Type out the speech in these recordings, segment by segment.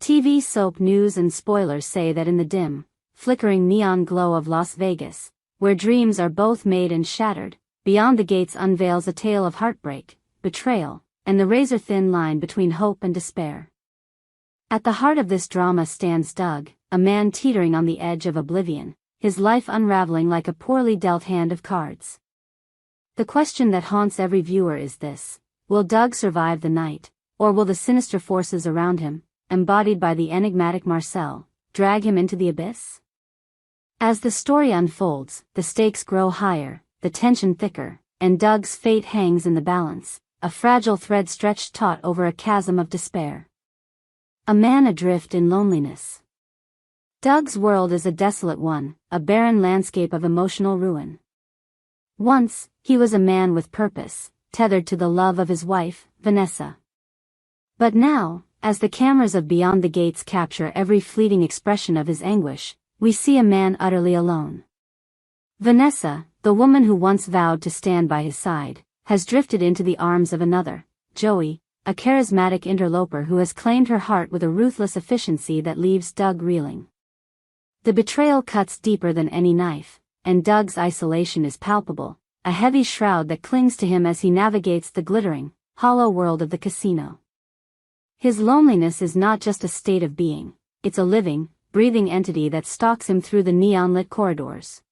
TV soap news and spoilers say that in the dim, flickering neon glow of Las Vegas, where dreams are both made and shattered, Beyond the Gates unveils a tale of heartbreak, betrayal, and the razor-thin line between hope and despair. At the heart of this drama stands Doug, a man teetering on the edge of oblivion, his life unraveling like a poorly dealt hand of cards. The question that haunts every viewer is this: will Doug survive the night, or will the sinister forces around him, embodied by the enigmatic Marcel, drag him into the abyss? As the story unfolds, the stakes grow higher, the tension thicker, and Doug's fate hangs in the balance, a fragile thread stretched taut over a chasm of despair. A man adrift in loneliness. Doug's world is a desolate one, a barren landscape of emotional ruin. Once, he was a man with purpose, tethered to the love of his wife, Vanessa. But now, as the cameras of Beyond the Gates capture every fleeting expression of his anguish, we see a man utterly alone. Vanessa, the woman who once vowed to stand by his side, has drifted into the arms of another, Joey, a charismatic interloper who has claimed her heart with a ruthless efficiency that leaves Doug reeling. The betrayal cuts deeper than any knife, and Doug's isolation is palpable, a heavy shroud that clings to him as he navigates the glittering, hollow world of the casino. His loneliness is not just a state of being, it's a living, breathing entity that stalks him through the neon-lit corridors.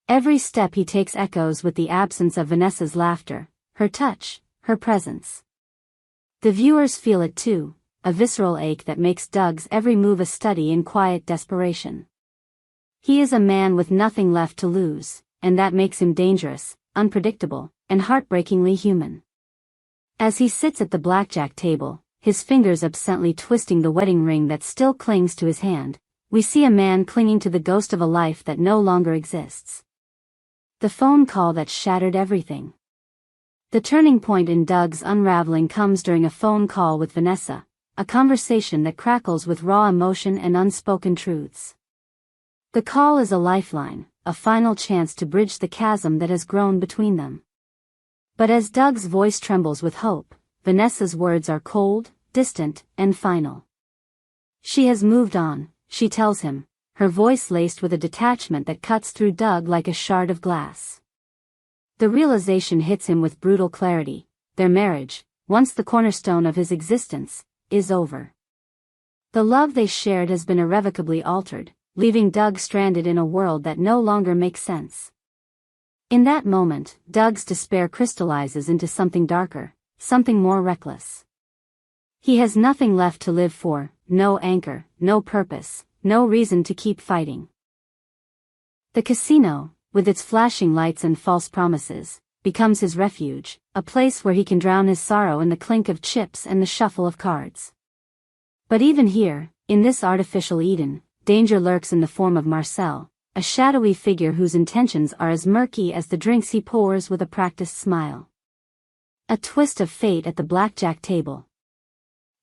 Every step he takes echoes with the absence of Vanessa's laughter, her touch, her presence. The viewers feel it too, a visceral ache that makes Doug's every move a study in quiet desperation. He is a man with nothing left to lose, and that makes him dangerous, unpredictable, and heartbreakingly human. As he sits at the blackjack table, his fingers absently twisting the wedding ring that still clings to his hand, we see a man clinging to the ghost of a life that no longer exists. The phone call that shattered everything. The turning point in Doug's unraveling comes during a phone call with Vanessa, a conversation that crackles with raw emotion and unspoken truths. The call is a lifeline, a final chance to bridge the chasm that has grown between them. But as Doug's voice trembles with hope, Vanessa's words are cold, distant, and final. She has moved on, she tells him, her voice laced with a detachment that cuts through Doug like a shard of glass. The realization hits him with brutal clarity: their marriage, once the cornerstone of his existence, is over. The love they shared has been irrevocably altered, leaving Doug stranded in a world that no longer makes sense. In that moment, Doug's despair crystallizes into something darker, something more reckless. He has nothing left to live for, no anchor, no purpose, no reason to keep fighting. The casino, with its flashing lights and false promises, becomes his refuge, a place where he can drown his sorrow in the clink of chips and the shuffle of cards. But even here, in this artificial Eden, danger lurks in the form of Marcel, a shadowy figure whose intentions are as murky as the drinks he pours with a practiced smile. A twist of fate at the blackjack table.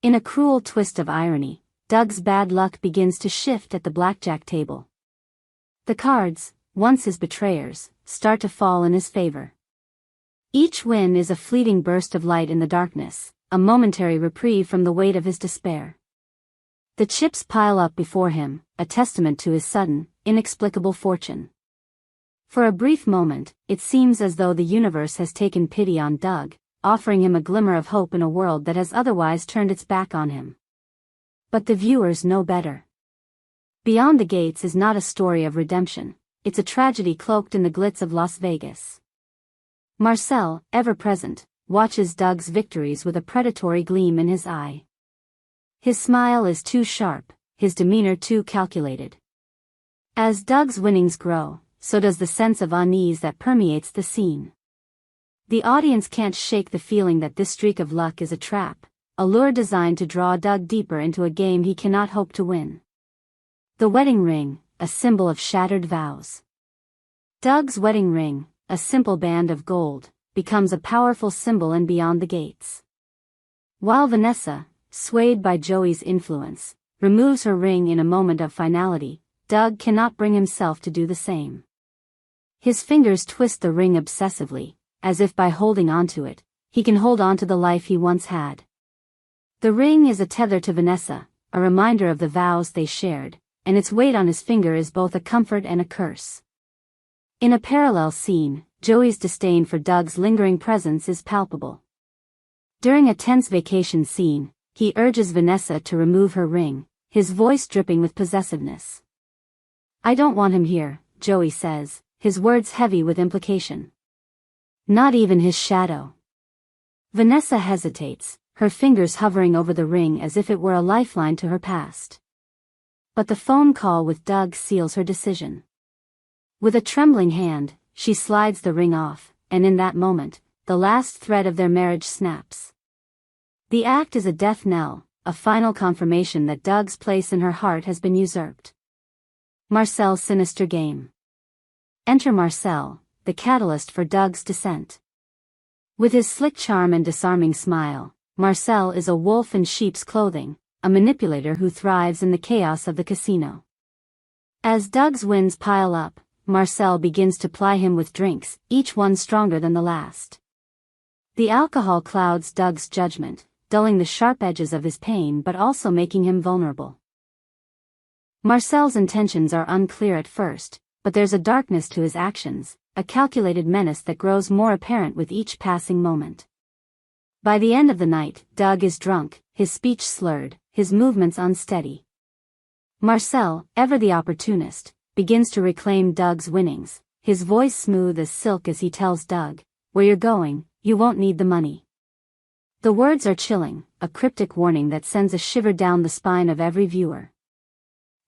In a cruel twist of irony, Doug's bad luck begins to shift at the blackjack table. The cards, once his betrayers, start to fall in his favor. Each win is a fleeting burst of light in the darkness, a momentary reprieve from the weight of his despair. The chips pile up before him, a testament to his sudden, inexplicable fortune. For a brief moment, it seems as though the universe has taken pity on Doug, offering him a glimmer of hope in a world that has otherwise turned its back on him. But the viewers know better. Beyond the Gates is not a story of redemption, it's a tragedy cloaked in the glitz of Las Vegas. Marcel, ever present, watches Doug's victories with a predatory gleam in his eye. His smile is too sharp, his demeanor too calculated. As Doug's winnings grow, so does the sense of unease that permeates the scene. The audience can't shake the feeling that this streak of luck is a trap, a lure designed to draw Doug deeper into a game he cannot hope to win. The wedding ring, a symbol of shattered vows. Doug's wedding ring, a simple band of gold, becomes a powerful symbol in Beyond the Gates. While Vanessa, swayed by Joey's influence, removes her ring in a moment of finality, Doug cannot bring himself to do the same. His fingers twist the ring obsessively, as if by holding onto it, he can hold on to the life he once had. The ring is a tether to Vanessa, a reminder of the vows they shared, and its weight on his finger is both a comfort and a curse. In a parallel scene, Joey's disdain for Doug's lingering presence is palpable. During a tense vacation scene, he urges Vanessa to remove her ring, his voice dripping with possessiveness. "I don't want him here," Joey says, his words heavy with implication. "Not even his shadow." Vanessa hesitates, her fingers hovering over the ring as if it were a lifeline to her past. But the phone call with Doug seals her decision. With a trembling hand, she slides the ring off, and in that moment, the last thread of their marriage snaps. The act is a death knell, a final confirmation that Doug's place in her heart has been usurped. Marcel's sinister game. Enter Marcel, the catalyst for Doug's descent. With his slick charm and disarming smile, Marcel is a wolf in sheep's clothing, a manipulator who thrives in the chaos of the casino. As Doug's wins pile up, Marcel begins to ply him with drinks, each one stronger than the last. The alcohol clouds Doug's judgment, dulling the sharp edges of his pain but also making him vulnerable. Marcel's intentions are unclear at first, but there's a darkness to his actions, a calculated menace that grows more apparent with each passing moment. By the end of the night, Doug is drunk, his speech slurred, his movements unsteady. Marcel, ever the opportunist, begins to reclaim Doug's winnings, his voice smooth as silk as he tells Doug, "Where you're going, you won't need the money." The words are chilling, a cryptic warning that sends a shiver down the spine of every viewer.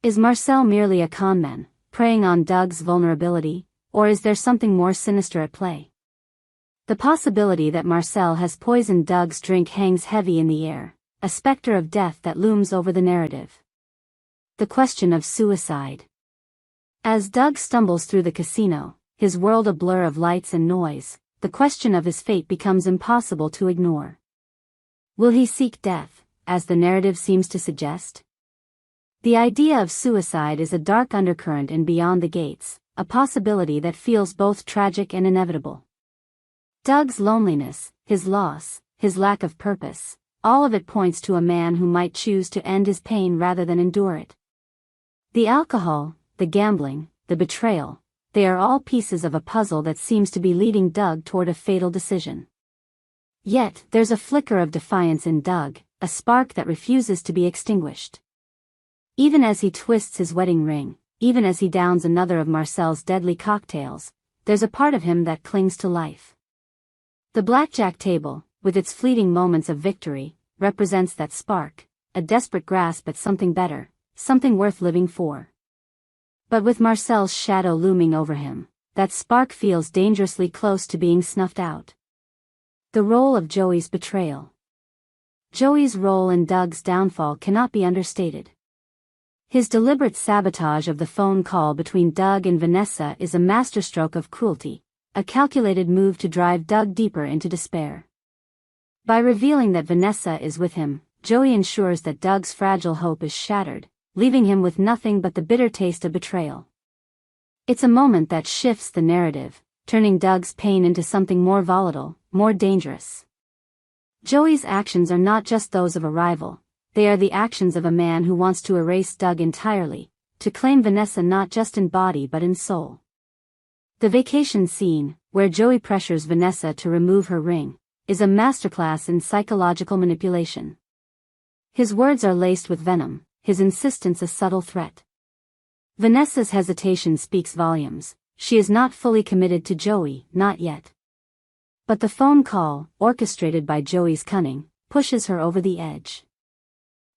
Is Marcel merely a conman, preying on Doug's vulnerability, or is there something more sinister at play? The possibility that Marcel has poisoned Doug's drink hangs heavy in the air, a specter of death that looms over the narrative. The question of suicide. As Doug stumbles through the casino, his world a blur of lights and noise, the question of his fate becomes impossible to ignore. Will he seek death, as the narrative seems to suggest? The idea of suicide is a dark undercurrent in Beyond the Gates, a possibility that feels both tragic and inevitable. Doug's loneliness, his loss, his lack of purpose, all of it points to a man who might choose to end his pain rather than endure it. The alcohol, the gambling, the betrayal, they are all pieces of a puzzle that seems to be leading Doug toward a fatal decision. Yet, there's a flicker of defiance in Doug, a spark that refuses to be extinguished. Even as he twists his wedding ring, even as he downs another of Marcel's deadly cocktails, there's a part of him that clings to life. The blackjack table, with its fleeting moments of victory, represents that spark, a desperate grasp at something better, something worth living for. But with Marcel's shadow looming over him, that spark feels dangerously close to being snuffed out. The role of Joey's betrayal. Joey's role in Doug's downfall cannot be understated. His deliberate sabotage of the phone call between Doug and Vanessa is a masterstroke of cruelty, a calculated move to drive Doug deeper into despair. By revealing that Vanessa is with him, Joey ensures that Doug's fragile hope is shattered, leaving him with nothing but the bitter taste of betrayal. It's a moment that shifts the narrative, turning Doug's pain into something more volatile, more dangerous. Joey's actions are not just those of a rival, they are the actions of a man who wants to erase Doug entirely, to claim Vanessa not just in body but in soul. The vacation scene, where Joey pressures Vanessa to remove her ring, is a masterclass in psychological manipulation. His words are laced with venom, his insistence a subtle threat. Vanessa's hesitation speaks volumes. She is not fully committed to Joey, not yet. But the phone call, orchestrated by Joey's cunning, pushes her over the edge.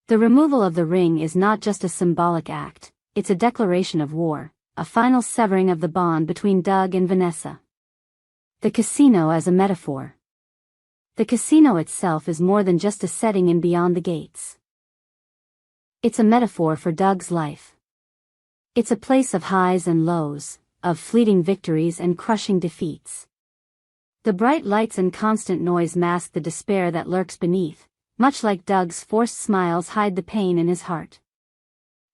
The removal of the ring is not just a symbolic act, it's a declaration of war, a final severing of the bond between Doug and Vanessa. The casino as a metaphor. The casino itself is more than just a setting in Beyond the Gates. It's a metaphor for Doug's life. It's a place of highs and lows, of fleeting victories and crushing defeats. The bright lights and constant noise mask the despair that lurks beneath, much like Doug's forced smiles hide the pain in his heart.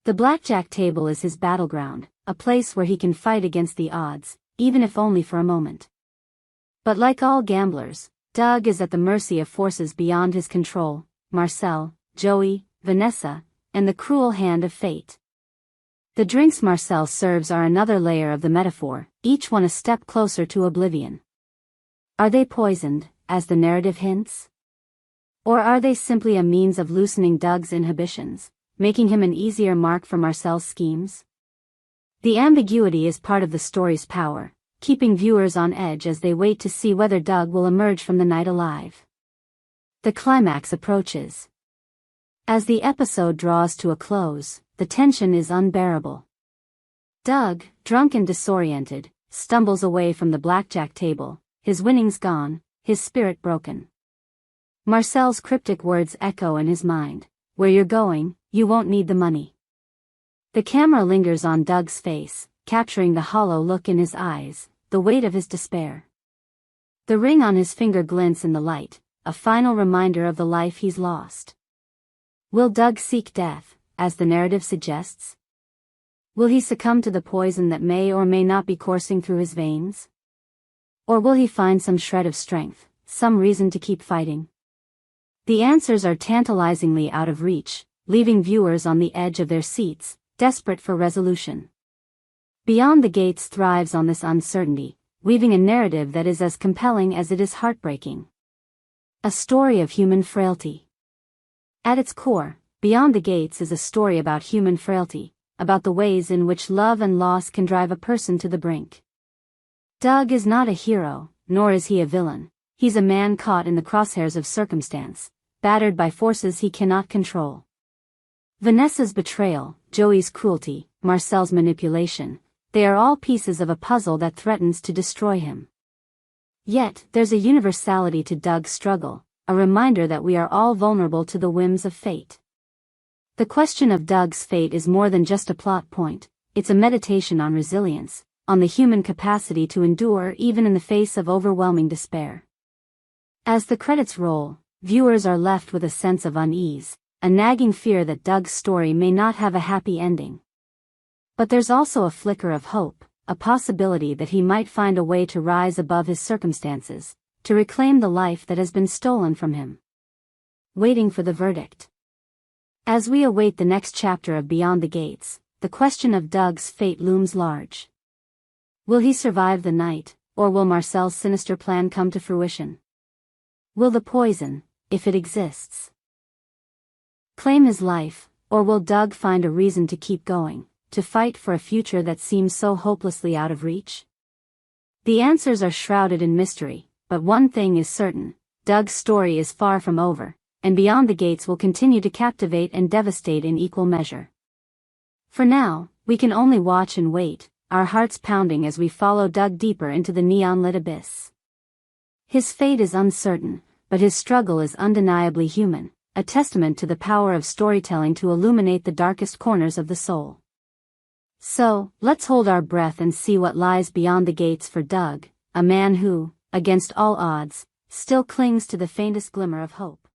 The blackjack table is his battleground, a place where he can fight against the odds, even if only for a moment. But like all gamblers, Doug is at the mercy of forces beyond his control: Marcel, Joey, Vanessa, and the cruel hand of fate. The drinks Marcel serves are another layer of the metaphor, each one a step closer to oblivion. Are they poisoned, as the narrative hints? Or are they simply a means of loosening Doug's inhibitions, making him an easier mark for Marcel's schemes? The ambiguity is part of the story's power, keeping viewers on edge as they wait to see whether Doug will emerge from the night alive. The climax approaches. As the episode draws to a close, the tension is unbearable. Doug, drunk and disoriented, stumbles away from the blackjack table, his winnings gone, his spirit broken. Marcel's cryptic words echo in his mind, "Where you're going, you won't need the money." The camera lingers on Doug's face, capturing the hollow look in his eyes, the weight of his despair. The ring on his finger glints in the light, a final reminder of the life he's lost. Will Doug seek death, as the narrative suggests? Will he succumb to the poison that may or may not be coursing through his veins? Or will he find some shred of strength, some reason to keep fighting? The answers are tantalizingly out of reach, leaving viewers on the edge of their seats, desperate for resolution. Beyond the Gates thrives on this uncertainty, weaving a narrative that is as compelling as it is heartbreaking. A story of human frailty. At its core, Beyond the Gates is a story about human frailty, about the ways in which love and loss can drive a person to the brink. Doug is not a hero, nor is he a villain. He's a man caught in the crosshairs of circumstance, battered by forces he cannot control. Vanessa's betrayal, Joey's cruelty, Marcel's manipulation, they are all pieces of a puzzle that threatens to destroy him. Yet, there's a universality to Doug's struggle, a reminder that we are all vulnerable to the whims of fate. The question of Doug's fate is more than just a plot point, it's a meditation on resilience, on the human capacity to endure even in the face of overwhelming despair. As the credits roll, viewers are left with a sense of unease, a nagging fear that Doug's story may not have a happy ending. But there's also a flicker of hope, a possibility that he might find a way to rise above his circumstances, to reclaim the life that has been stolen from him. Waiting for the verdict. As we await the next chapter of Beyond the Gates, the question of Doug's fate looms large. Will he survive the night, or will Marcel's sinister plan come to fruition? Will the poison, if it exists, claim his life, or will Doug find a reason to keep going, to fight for a future that seems so hopelessly out of reach? The answers are shrouded in mystery, but one thing is certain, Doug's story is far from over, and Beyond the Gates will continue to captivate and devastate in equal measure. For now, we can only watch and wait, our hearts pounding as we follow Doug deeper into the neon-lit abyss. His fate is uncertain, but his struggle is undeniably human, a testament to the power of storytelling to illuminate the darkest corners of the soul. So, let's hold our breath and see what lies beyond the gates for Doug, a man who, against all odds, still clings to the faintest glimmer of hope.